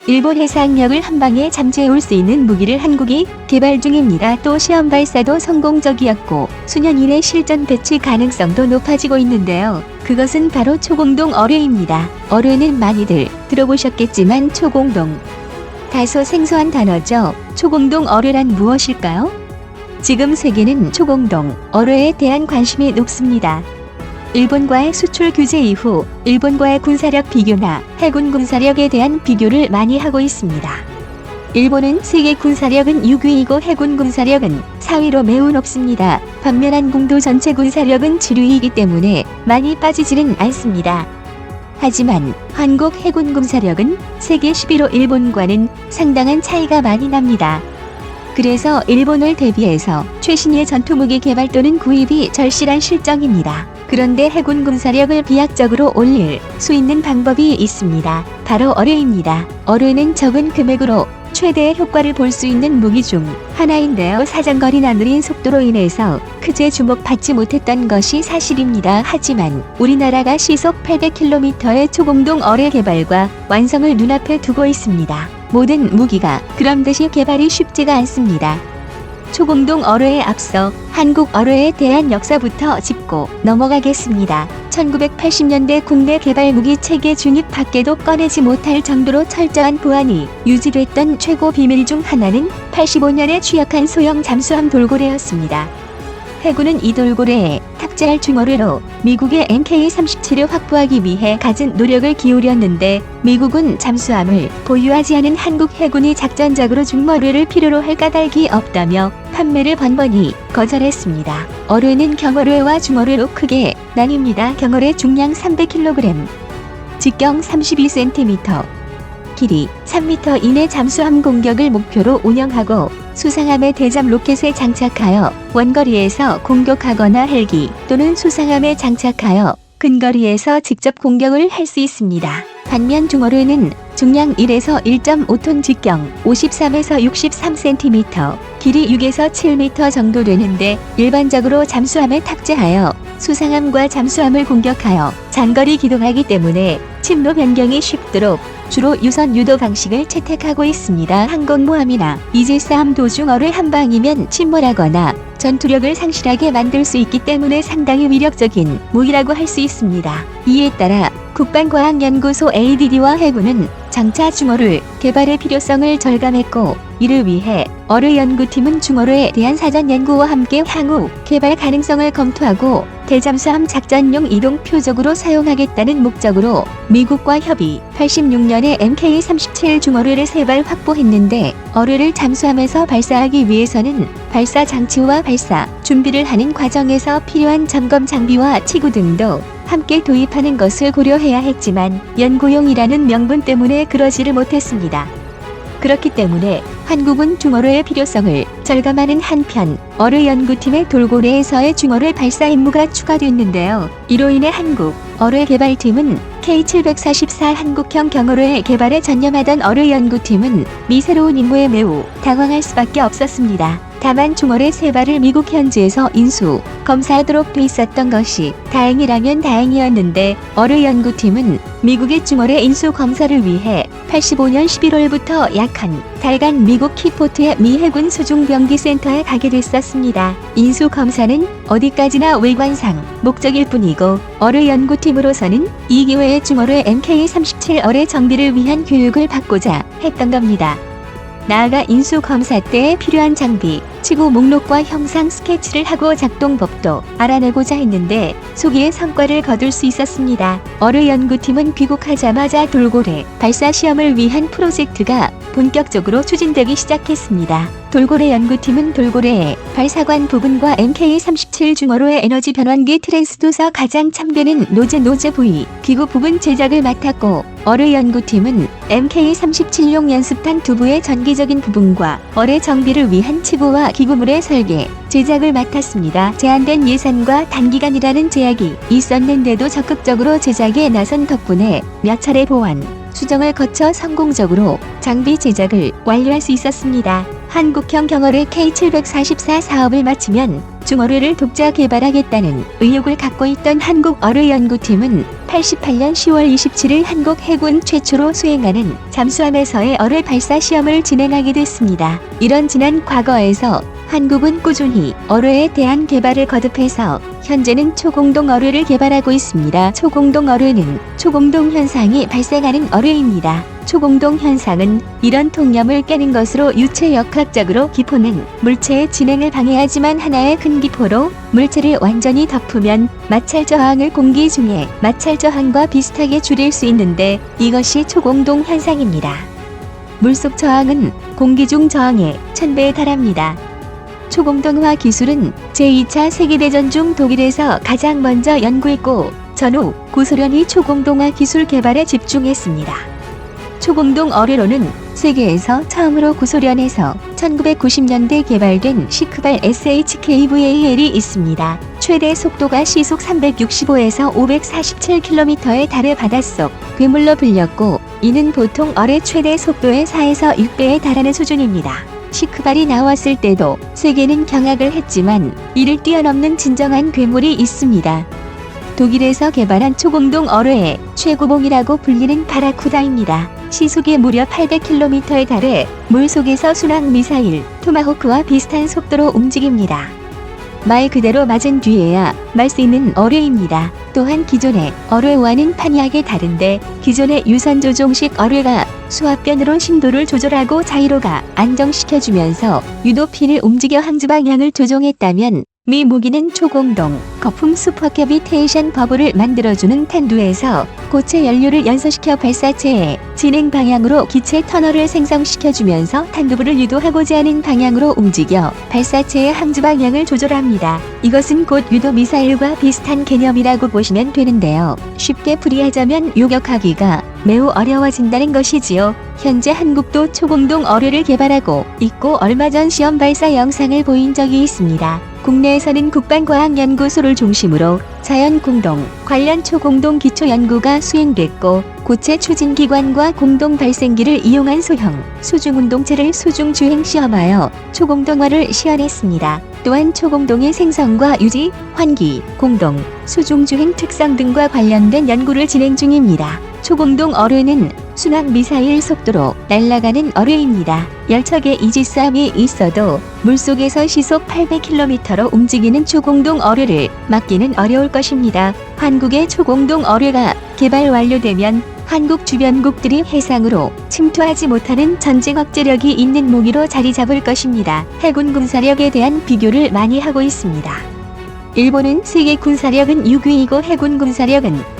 일본 해상력을 한방에 잠재울 수 있는 무기를 한국이 개발 중입니다. 또 시험 발사도 성공적이었고 수년 이내 실전 배치 가능성도 높아지고 있는데요. 그것은 바로 초공동 어뢰입니다. 어뢰는 많이들 들어보셨겠지만 초공동, 다소 생소한 단어죠. 초공동 어뢰란 무엇일까요? 지금 세계는 초공동 어뢰에 대한 관심이 높습니다. 일본과의 수출 규제 이후 일본과의 군사력 비교나 해군 군사력에 대한 비교를 많이 하고 있습니다. 일본은 세계 군사력은 6위이고 해군 군사력은 4위로 매우 높습니다. 반면 한국도 전체 군사력은 7위이기 때문에 많이 빠지지는 않습니다. 하지만 한국 해군 군사력은 세계 10위로 일본과는 상당한 차이가 많이 납니다. 그래서 일본을 대비해서 최신의 전투무기 개발 또는 구입이 절실한 실정입니다. 그런데 해군 군사력을 비약적으로 올릴 수 있는 방법이 있습니다. 바로 어뢰입니다. 어뢰는 적은 금액으로 최대의 효과를 볼 수 있는 무기 중 하나인데요. 사정거리나 느린 속도로 인해서 크게 주목받지 못했던 것이 사실입니다. 하지만 우리나라가 시속 800km의 초공동 어뢰 개발과 완성을 눈앞에 두고 있습니다. 모든 무기가 그런듯이 개발이 쉽지가 않습니다. 초공동 어뢰에 앞서 한국 어뢰에 대한 역사부터 짚고 넘어가겠습니다. 1980년대 국내 개발 무기 체계 준입 밖에도 꺼내지 못할 정도로 철저한 보안이 유지됐던 최고 비밀 중 하나는 85년에 취역한 소형 잠수함 돌고래였습니다. 해군은 이 돌고래에 탑재할 중어뢰로 미국의 MK-37을 확보하기 위해 갖은 노력을 기울였는데 미국은 잠수함을 보유하지 않은 한국 해군이 작전적으로 중어뢰를 필요로 할 까닭이 없다며 판매를 번번이 거절했습니다. 어뢰는 경어뢰와 중어뢰로 크게 나뉩니다. 경어뢰 중량 300kg, 직경 32cm, 길이 3m 이내 잠수함 공격을 목표로 운영하고 수상함의 대잠 로켓에 장착하여 원거리에서 공격하거나 헬기 또는 수상함에 장착하여 근거리에서 직접 공격을 할 수 있습니다. 반면 중어뢰는 중량 1에서 1.5톤, 직경 53에서 63cm, 길이 6에서 7m 정도 되는데 일반적으로 잠수함에 탑재하여 수상함과 잠수함을 공격하여 장거리 기동하기 때문에 침로 변경이 쉽도록 주로 유선 유도 방식을 채택하고 있습니다. 항공모함이나 이질싸움 도중 어뢰 한 방이면 침몰하거나 전투력을 상실하게 만들 수 있기 때문에 상당히 위력적인 무기라고 할 수 있습니다. 이에 따라 국방과학연구소 ADD와 해군은 장차 중어뢰 개발의 필요성을 절감했고 이를 위해 어뢰연구팀은 중어뢰에 대한 사전 연구와 함께 향후 개발 가능성을 검토하고 대잠수함 작전용 이동 표적으로 사용하겠다는 목적으로 미국과 협의 86년에 MK-37 중어뢰를 3발 확보했는데 어뢰를 잠수함에서 발사하기 위해서는 발사 장치와 발사 준비를 하는 과정에서 필요한 점검 장비와 치구 등도 함께 도입하는 것을 고려해야 했지만 연구용이라는 명분 때문에 그러지를 못했습니다. 그렇기 때문에 한국은 중어뢰의 필요성을 절감하는 한편 어뢰연구팀의 돌고래에서의 중어뢰 발사 임무가 추가됐는데요. 이로 인해 한국 어뢰개발팀은 K744 한국형 경어뢰 개발에 전념하던 어뢰연구팀은 미 새로운 임무에 매우 당황할 수밖에 없었습니다. 다만 중어뢰 3발을 미국 현지에서 인수, 검사하도록 돼 있었던 것이 다행이라면 다행이었는데 어뢰연구팀은 미국의 중어뢰 인수 검사를 위해 85년 11월부터 약 한 달간 미국 키포트의 미 해군 수중병기센터에 가게 됐었습니다. 인수 검사는 어디까지나 외관상 목적일 뿐이고 어뢰연구팀으로서는 이 기회에 중어뢰 MK-37 어뢰 정비를 위한 교육을 받고자 했던 겁니다. 나아가 인수 검사 때에 필요한 장비, 치구 목록과 형상 스케치를 하고 작동법도 알아내고자 했는데 소기의 성과를 거둘 수 있었습니다. 어뢰연구팀은 귀국하자마자 돌고래 발사 시험을 위한 프로젝트가 본격적으로 추진되기 시작했습니다. 돌고래 연구팀은 돌고래의 발사관 부분과 MK-37 중어뢰의 에너지 변환기 트랜스두서 가장 참되는 노즈 부위, 기구 부분 제작을 맡았고 어뢰 연구팀은 MK-37용 연습탄 두부의 전기적인 부분과 어뢰 정비를 위한 치부와 기구물의 설계, 제작을 맡았습니다. 제한된 예산과 단기간이라는 제약이 있었는데도 적극적으로 제작에 나선 덕분에 몇 차례 보완, 수정을 거쳐 성공적으로 장비 제작을 완료할 수 있었습니다. 한국형 경어뢰 K744 사업을 마치면 집중 어뢰를 독자 개발하겠다는 의욕을 갖고 있던 한국 어뢰 연구팀은 88년 10월 27일 한국 해군 최초로 수행하는 잠수함에서의 어뢰 발사 시험을 진행하게 됐습니다. 이런 지난 과거에서 한국은 꾸준히 어뢰에 대한 개발을 거듭해서 현재는 초공동 어뢰를 개발하고 있습니다. 초공동 어뢰는 초공동 현상이 발생하는 어뢰입니다. 초공동 현상은 이런 통념을 깨는 것으로 유체역학적으로 기포는 물체의 진행을 방해하지만 하나의 큰 기포로 물체를 완전히 덮으면 마찰 저항을 공기 중에 마찰 저항과 비슷하게 줄일 수 있는데 이것이 초공동 현상입니다. 물속 저항은 공기 중 저항의 1000배에 달합니다. 초공동화 기술은 제2차 세계대전 중 독일에서 가장 먼저 연구했고 전후 구소련이 초공동화 기술 개발에 집중했습니다. 초공동 어뢰로는 세계에서 처음으로 구소련에서 1990년대 개발된 시크발 SHKVAL이 있습니다. 최대 속도가 시속 365에서 547km에 달해 바닷속 괴물로 불렸고 이는 보통 어뢰 최대 속도의 4에서 6배에 달하는 수준입니다. 시크발이 나왔을 때도 세계는 경악을 했지만 이를 뛰어넘는 진정한 괴물이 있습니다. 독일에서 개발한 초공동 어뢰의 최고봉이라고 불리는 바라쿠다입니다. 시속이 무려 800km에 달해 물속에서 순항 미사일 토마호크와 비슷한 속도로 움직입니다. 말 그대로 맞은 뒤에야 말 수 있는 어뢰입니다. 또한 기존의 어뢰와는 판이하게 다른데 기존의 유선 조종식 어뢰가 수압변으로 심도를 조절하고 자이로가 안정시켜주면서 유도핀을 움직여 항주 방향을 조종했다면 미 무기는 초공동 거품 슈퍼캐비테이션 버블을 만들어주는 탄두에서 고체 연료를 연소시켜 발사체의 진행 방향으로 기체 터널을 생성시켜주면서 탄두부를 유도하고자 하는 방향으로 움직여 발사체의 항주 방향을 조절합니다. 이것은 곧 유도 미사일과 비슷한 개념이라고 보시면 되는데요. 쉽게 풀이하자면 요격하기가 매우 어려워진다는 것이지요. 현재 한국도 초공동 어뢰를 개발하고 있고 얼마 전 시험 발사 영상을 보인 적이 있습니다. 국내에서는 국방과학연구소를 중심으로 자연공동 관련 초공동 기초연구가 수행됐고 고체 추진기관과 공동 발생기를 이용한 소형 수중운동체를 수중주행 시험하여 초공동화를 시연했습니다. 또한 초공동의 생성과 유지, 환기, 공동, 수중주행 특성 등과 관련된 연구를 진행 중입니다. 초공동 어뢰는 순항 미사일 속도로 날아가는 어뢰입니다. 열척의 이지스함이 있어도 물속에서 시속 800km로 움직이는 초공동 어뢰를 막기는 어려울 것입니다. 한국의 초공동 어뢰가 개발 완료되면 한국 주변국들이 해상으로 침투하지 못하는 전쟁 억제력이 있는 무기로 자리 잡을 것입니다. 해군 군사력에 대한 비교를 많이 하고 있습니다. 일본은 세계 군사력은 6위이고 해군 군사력은